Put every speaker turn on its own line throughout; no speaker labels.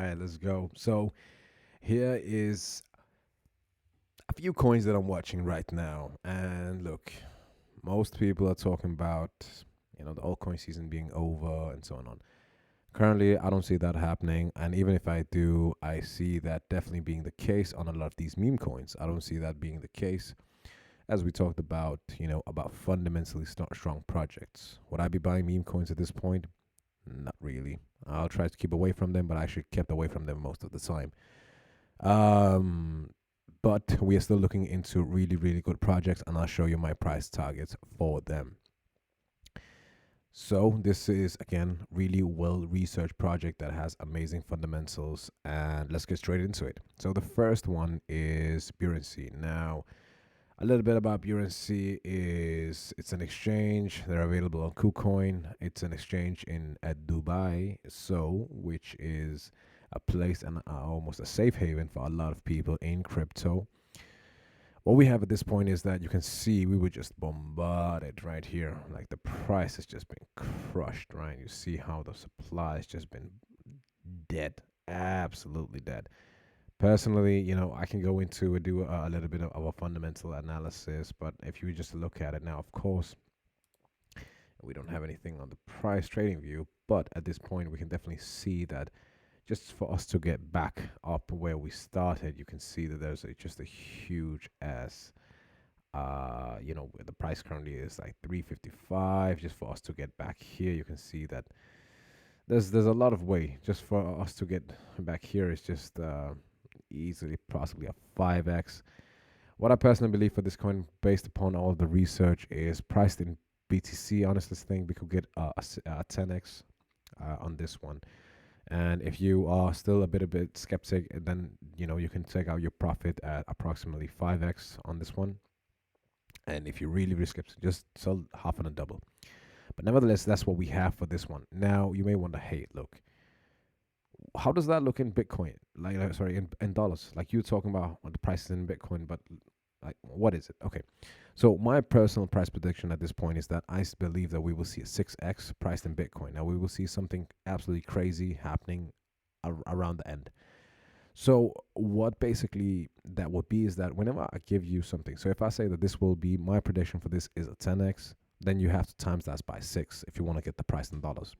All right, let's go. So here is a few coins that I'm watching right now. And look, most people are talking about, the altcoin season being over and so on. Currently, I don't see that happening. And even if I do, I see that definitely being the case on a lot of these meme coins. I don't see that being the case as we talked about, about fundamentally strong projects. Would I be buying meme coins at this point? Not really. I'll try to keep away from them, but I actually kept away from them most of the time. Um, but we are still looking into really, really good projects, and I'll show you my price targets for them. So this is again really well researched project that has amazing fundamentals, and let's get straight into it. So the first one is Buoyancy. Now, a little bit about Buoyancy is it's an exchange. They're available on KuCoin. It's an exchange in at Dubai, so which is a place and almost a safe haven for a lot of people in crypto. What we have at this point is that you can see we were just bombarded right here. Like the price has just been crushed, right? You see how the supply has just been dead, absolutely dead. Personally, I can go into do a little bit of a fundamental analysis, but if you just look at it now, of course, we don't have anything on the price trading view, but at this point, we can definitely see that just for us to get back up where we started, you can see that there's just a huge ass. The price currently is like 355. Just for us to get back here, you can see that there's a lot of way just for us to get back here. Is just easily possibly a 5x. What I personally believe for this coin, based upon all of the research, is priced in BTC. Honestly, think we could get a 10x on this one. And if you are still a bit skeptic, then you can take out your profit at approximately 5x on this one. And if you're really, really skeptic, just sell half and a double. But nevertheless, that's what we have for this one. Now you may wonder, hey, look, how does that look in Bitcoin? Like, sorry, in dollars. Like you talking about the prices in Bitcoin, but like, what is it? Okay, so my personal price prediction at this point is that believe that we will see a 6x priced in Bitcoin. Now we will see something absolutely crazy happening around the end. So what basically that would be is that whenever I give you something, so if I say that this will be my prediction for this is a 10x, then you have to times that by 6 if you want to get the price in dollars.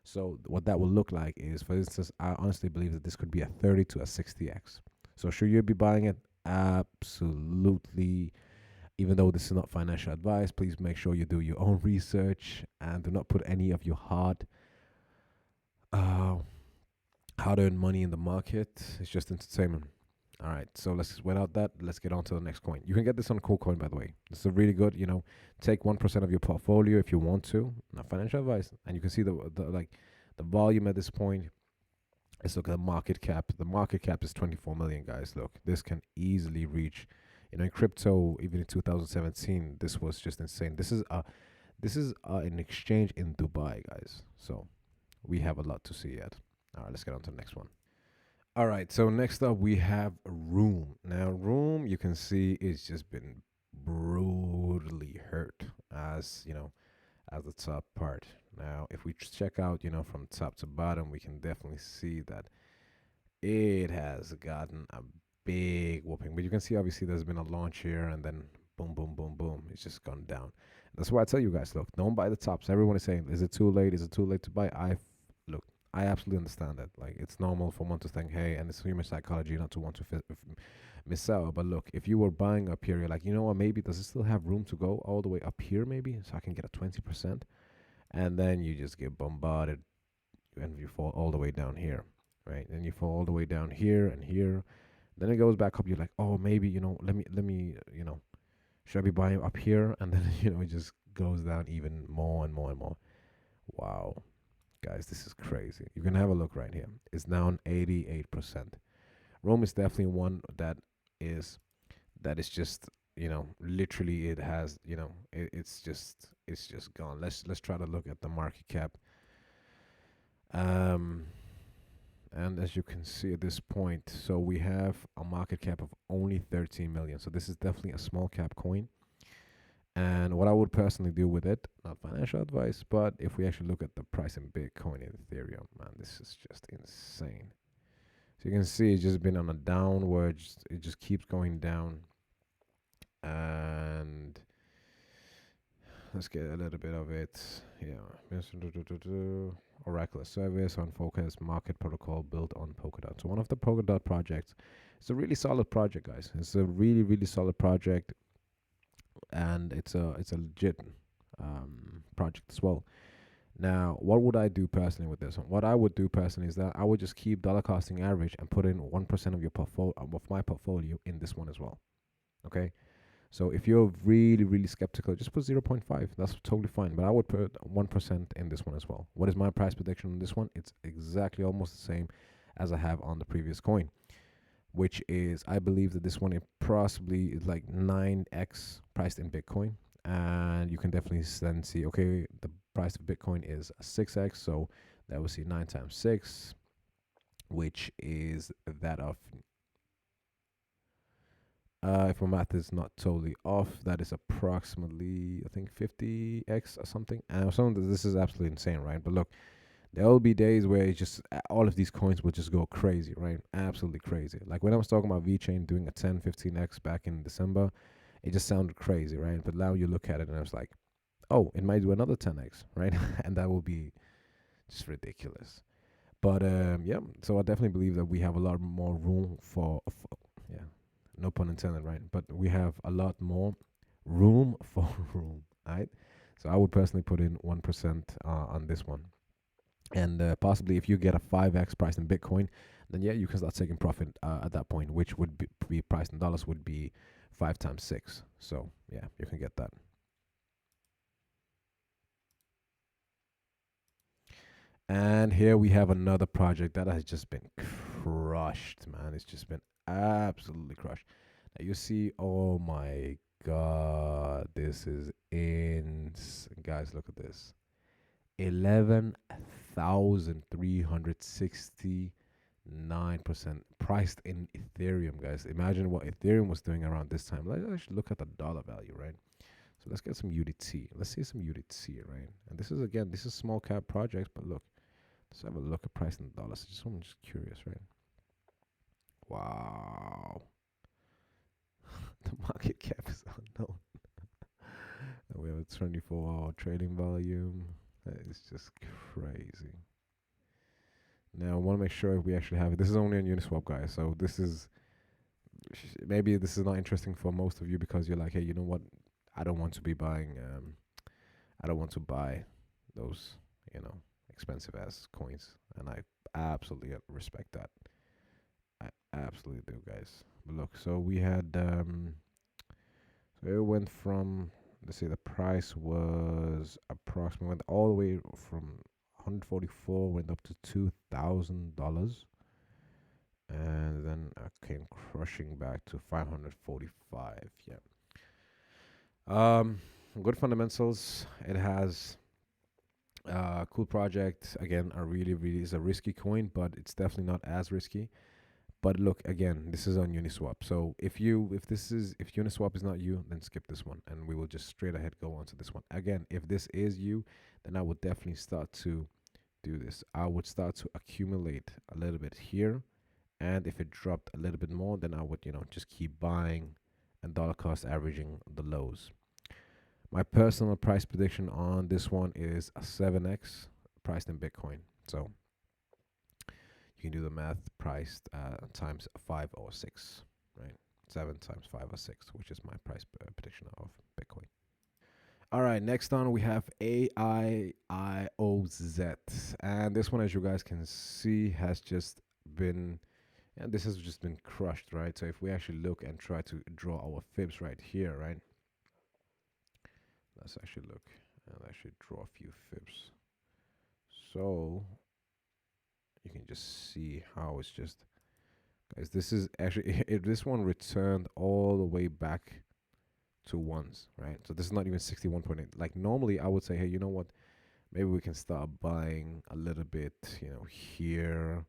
So what that will look like is, for instance, I honestly believe that this could be a 30 to a 60x. So should you be buying it? Absolutely. Even though this is not financial advice, please make sure you do your own research and do not put any of your uh, hard-earned money in the market. It's just entertainment. All right, so without that, let's get on to the next coin. You can get this on KuCoin, by the way. This is a really good, take 1% of your portfolio if you want to. Not financial advice. And you can see the volume at this point. Let's look at the market cap. The market cap is 24 million, guys. Look, this can easily reach, in crypto, even in 2017, this was just insane. This is an exchange in Dubai, guys. So we have a lot to see yet. All right, let's get on to the next one. All right, so next up we have Room. Now, Room, you can see, it's just been brutally hurt as the top part. Now, if we check out, from top to bottom, we can definitely see that it has gotten a big whooping. But you can see, obviously, there's been a launch here, and then boom, boom, boom, boom, it's just gone down. That's why I tell you guys, look, don't buy the tops. Everyone is saying, is it too late? Is it too late to buy? Look, I absolutely understand that. Like, it's normal for one to think, hey, and it's human psychology not to want to miss out. But look, if you were buying up here, you're like, you know what, maybe does it still have room to go all the way up here, maybe, so I can get a 20%? And then you just get bombarded and you fall all the way down here, right? And you fall all the way down here and here. Then it goes back up. You're like, oh, maybe, let me, should I be buying up here? And then, it just goes down even more and more and more. Wow. Guys, this is crazy. You can have a look right here. It's down 88%. Rome is definitely one that is just, literally it has, it's just gone. Let's try to look at the market cap. Um and as you can see at this point, so we have a market cap of only 13 million. So this is definitely a small cap coin. And what I would personally do with it, not financial advice, but if we actually look at the price in Bitcoin and Ethereum, man, this is just insane. So you can see it's just been on a downward. It just keeps going down. And let's get a little bit of it. Yeah. Oracle service on focus market protocol built on Polkadot. So one of the Polkadot projects. It's a really solid project, guys. It's a really, really solid project, and it's a legit project as well. Now, what would I do personally with this one? What I would do personally is that I would just keep dollar costing average and put in 1% of your portfolio of my portfolio in this one as well. Okay. So if you're really, really skeptical, just put 0.5. That's totally fine. But I would put 1% in this one as well. What is my price prediction on this one? It's exactly almost the same as I have on the previous coin, which is I believe that this one it possibly is like 9x priced in Bitcoin. And you can definitely then see, okay, the price of Bitcoin is 6x. So that will see 9 times 6, which is that of if my math is not totally off, that is approximately, I think, 50x or something. And this is absolutely insane, right? But look, there will be days where it's just all of these coins will just go crazy, right? Absolutely crazy. Like when I was talking about VeChain doing a 10, 15x back in December, it just sounded crazy, right? But now you look at it and it's like, oh, it might do another 10x, right? And that will be just ridiculous. But yeah, so I definitely believe that we have a lot more room for yeah, no pun intended, right? But we have a lot more room for room, right? So I would personally put in 1% on this one, and possibly if you get a 5x price in Bitcoin, then yeah, you can start taking profit at that point, which would be priced in dollars would be 5 times 6. So yeah, you can get that. And here we have another project that has just been crushed, man. It's just been absolutely crushed. Now you see, oh my god, this is guys, look at this. 11,369% priced in Ethereum, guys. Imagine what Ethereum was doing around this time. Let's actually look at the dollar value, right? So let's get some UDT. Let's see some UDT, right? And this is again, this is small cap projects, but look, let's have a look at price in dollars. I'm just curious, right? Wow. The market cap is unknown. And we have a 24-hour trading volume. That is just crazy. Now I want to make sure we actually have it. This is only on Uniswap, guys. So this is maybe this is not interesting for most of you because you're like, hey, you know what? I don't want to be buying. I don't want to buy those, expensive ass coins, and I absolutely respect that. I absolutely do, guys. But look, so we had so it went from, let's say the price was approximately went all the way from 144 went up to $2,000, and then came crushing back to 545. Yeah. Good fundamentals. It has cool project. Again, a really, really is a risky coin, but it's definitely not as risky. But look, again, this is on Uniswap. So if Uniswap is not you, then skip this one, and we will just straight ahead go on to this one. Again, if this is you, then I would definitely start to do this. I would start to accumulate a little bit here, and if it dropped a little bit more, then I would just keep buying and dollar cost averaging the lows. My personal price prediction on this one is a 7x priced in Bitcoin. So you can do the math, priced times 5 or 6, right? 7 times 5 or 6, which is my price prediction of Bitcoin. All right, next on we have AIIOZ. And this one, as you guys can see, has just been, and this has just been crushed, right? So if we actually look and try to draw our fibs right here, right? Let's actually look and actually draw a few fibs. So you can just see how it's just, guys, this is actually, if this one returned all the way back to ones, right? So this is not even 61.8. Like normally I would say, hey, you know what? Maybe we can start buying a little bit, here,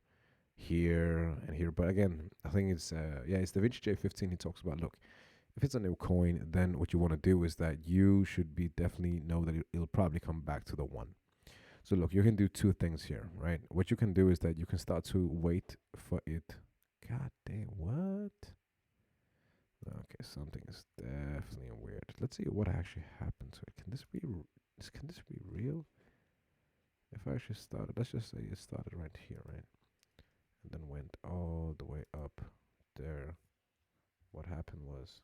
here, and here. But again, I think it's, it's the Vinci J15. He talks about, look, if it's a new coin, then what you want to do is that you should be definitely know that it'll probably come back to the one. So look, you can do two things here, right? What you can do is that you can start to wait for it something is definitely weird. Let's see what actually happened to it. Can this be real? If I actually started, let's just say it started right here, right? And then went all the way up there. What happened was,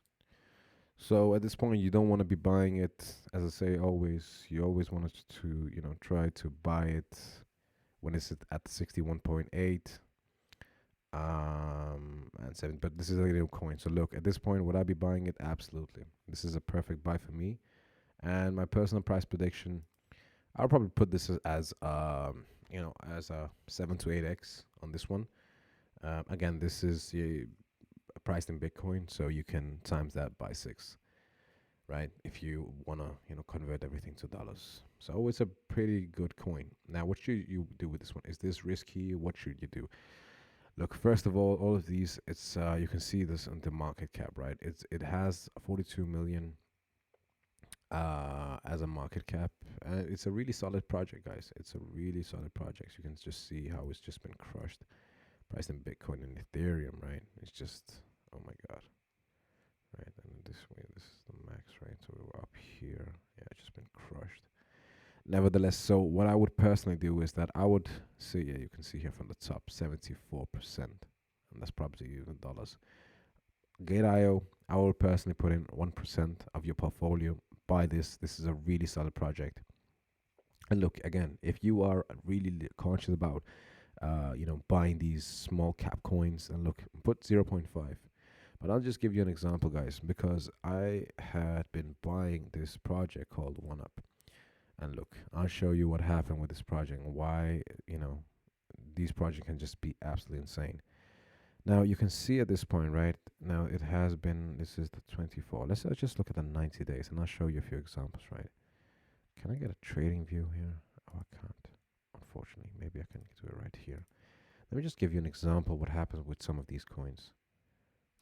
so at this point, you don't want to be buying it. As I say, always, you always want to, try to buy it when it's at 61.8 and 7. But this is a little coin. So look, at this point, would I be buying it? Absolutely. This is a perfect buy for me. And my personal price prediction, I'll probably put this as a 7 to 8x on this one. Again, this is priced in Bitcoin, so you can times that by 6, right? If you want to, convert everything to dollars. So it's a pretty good coin. Now, what should you do with this one? Is this risky? What should you do? Look, first of all of these, it's you can see this on the market cap, right? It has 42 million as a market cap, and it's a really solid project, guys. It's a really solid project. You can just see how it's just been crushed, priced in Bitcoin and Ethereum, right? It's just, oh my god, right? And this way, this is the max, right? So we were up here, yeah, it's just been crushed. Nevertheless, so what I would personally do is that I would see, yeah, you can see here from the top, 74%, and that's probably even dollars. Gate.io, I will personally put in 1% of your portfolio. Buy this. This is a really solid project. And look, again, if you are really conscious about, buying these small cap coins, and look, put 0.5. But I'll just give you an example, guys, because I had been buying this project called OneUp. And look, I'll show you what happened with this project and why, these projects can just be absolutely insane. Now you can see at this point, right? Now it has been, this is the 24. Let's just look at the 90 days and I'll show you a few examples, right? Can I get a trading view here? Oh, I can't. Unfortunately, maybe I can do it right here. Let me just give you an example what happens with some of these coins.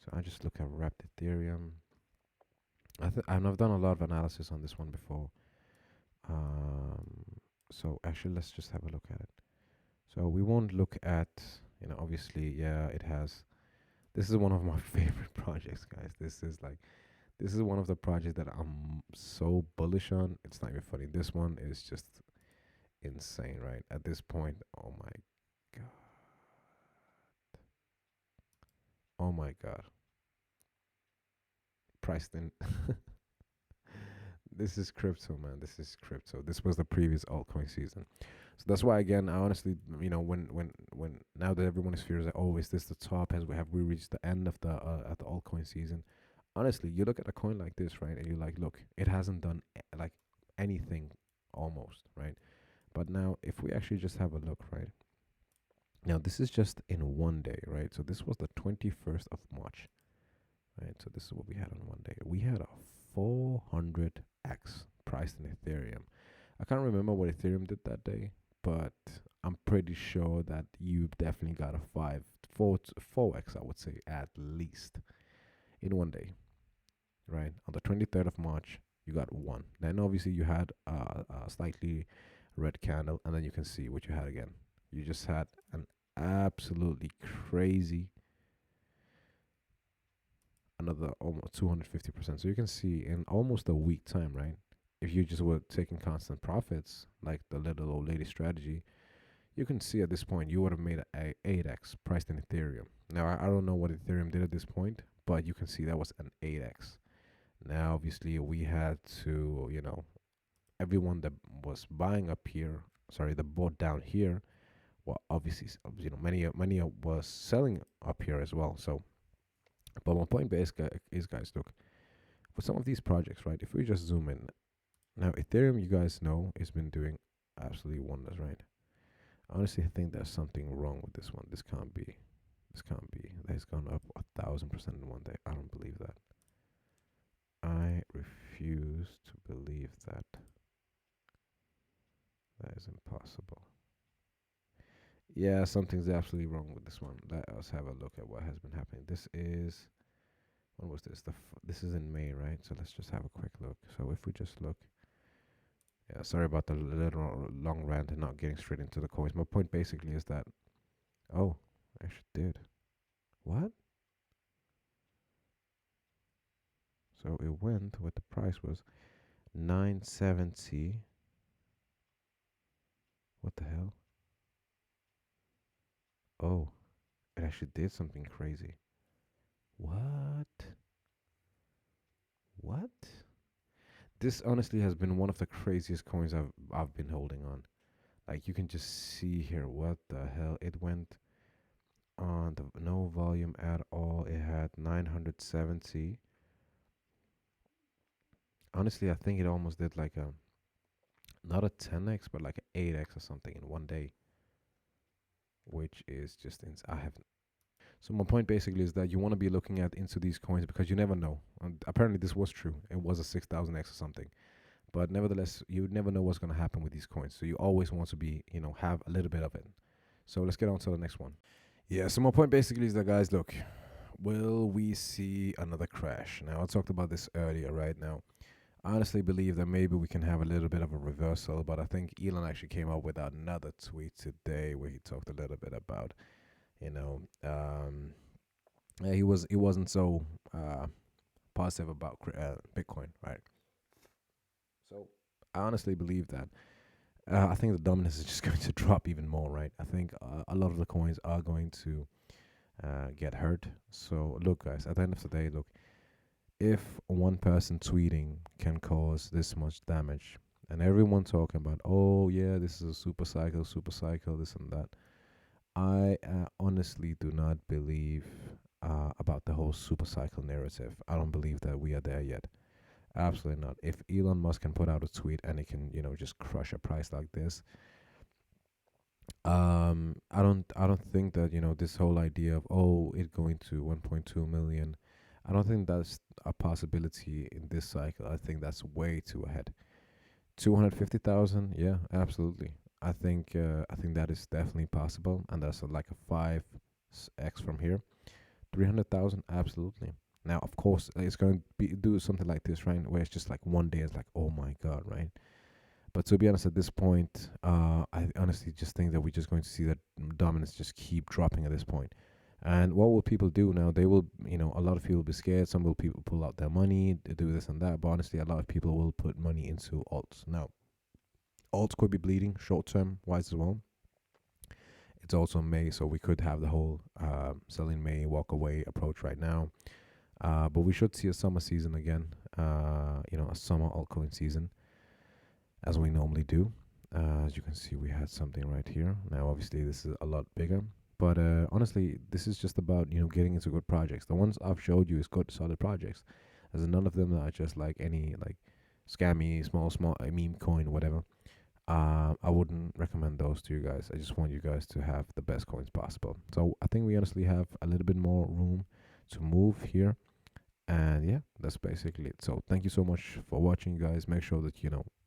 So I just look at wrapped Ethereum. I've done a lot of analysis on this one before. So actually, let's just have a look at it. So we won't look at, obviously, yeah, it has. This is one of my favorite projects, guys. This is one of the projects that I'm so bullish on. It's not even funny. This one is just insane, right? At this point, oh my god. Oh my god. Priced in. This is crypto, man. This is crypto. This was the previous altcoin season. So that's why, again, I honestly, when now that everyone is fears that, oh, is this the top? Have we reached the end of the at the altcoin season? Honestly, you look at a coin like this, right, and you're like, look, it hasn't done like anything almost, right? But now, if we actually just have a look, right? Now, this is just in one day, right? So this was the 21st of March, right? So this is what we had on one day. We had a 400x priced in Ethereum. I can't remember what Ethereum did that day, but I'm pretty sure that you definitely got a 4x, I would say, at least in one day, right? On the 23rd of March, you got one. Then obviously you had a slightly red candle, and then you can see what you had again. You just had an absolutely crazy, another almost 250%. So you can see in almost a week time, right? If you just were taking constant profits, like the little old lady strategy, you can see at this point you would have made a 8x priced in Ethereum. Now I don't know what Ethereum did at this point, but you can see that was an 8x. Now obviously we had to, everyone that was buying up here, sorry, that bought down here, well, obviously, many was selling up here as well. So, but my point is, guys, look, for some of these projects, right? If we just zoom in, now Ethereum, you guys know, has been doing absolutely wonders, right? Honestly, I think there's something wrong with this one. This can't be. This can't be. It's gone up 1,000% in one day. I don't believe that. I refuse to believe that. That is impossible. Yeah, something's absolutely wrong with this one. Let us have a look at what has been happening. This is, when was this? This is in May, right? So let's just have a quick look. So if we just look, yeah, sorry about the little long rant and not getting straight into the coins. My point basically is that, oh, I actually did. What? So it went, what the price was, 970. What the hell? Oh, it actually did something crazy. What? What? This honestly has been one of the craziest coins I've been holding on. Like you can just see here, what the hell? It went on the no volume at all. It had 970. Honestly, I think it almost did like a not a 10x, but like an 8x or something in one day, which is just I have. So my point basically is that you want to be looking at into these coins because you never know. And apparently, this was true. It was a 6,000x or something. But nevertheless, you never know what's going to happen with these coins. So you always want to be, have a little bit of it. So let's get on to the next one. Yeah, so my point basically is that, guys, look, will we see another crash? Now, I talked about this earlier, right? Now, I honestly believe that maybe we can have a little bit of a reversal, but I think Elon actually came up with another tweet today where he talked a little bit about, you know, yeah, he wasn't so positive about Bitcoin, right? So I honestly believe that. I think the dominance is just going to drop even more, right? I think a lot of the coins are going to get hurt. So look, guys, at the end of the day, look, if one person tweeting can cause this much damage, and everyone talking about, oh yeah, this is a super cycle, this and that, I honestly do not believe about the whole super cycle narrative. I don't believe that we are there yet. Absolutely not. If Elon Musk can put out a tweet and it can, just crush a price like this, I don't think that this whole idea of it going to 1.2 million. I don't think that's a possibility in this cycle. I think that's way too ahead. 250,000, yeah, absolutely. I think that is definitely possible, and that's like a 5x from here. 300,000, absolutely. Now, of course, it's going to be do something like this, right? Where it's just like one day, it's like, oh my god, right? But to be honest, at this point, I honestly just think that we're just going to see that dominance just keep dropping at this point. And what will people do now? They will, a lot of people will be scared. Some will people pull out their money, do this and that. But honestly, a lot of people will put money into alts. Now, alts could be bleeding short term wise as well. It's also May, so we could have the whole selling May, walk away approach right now. But we should see a summer season again, a summer altcoin season, as we normally do. As you can see, we had something right here. Now, obviously, this is a lot bigger. But honestly, this is just about getting into good projects. The ones I've showed you is good, solid projects. As none of them are just like any like scammy, small meme coin, whatever. I wouldn't recommend those to you guys. I just want you guys to have the best coins possible. So I think we honestly have a little bit more room to move here. And yeah, that's basically it. So thank you so much for watching, guys. Make sure that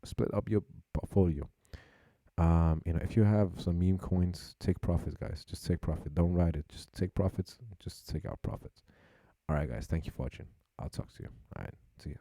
split up your portfolio. If you have some meme coins, take profits, guys. Just take profit. Don't ride it. Just take profits. Just take out profits. All right, guys. Thank you for watching. I'll talk to you. All right. See ya.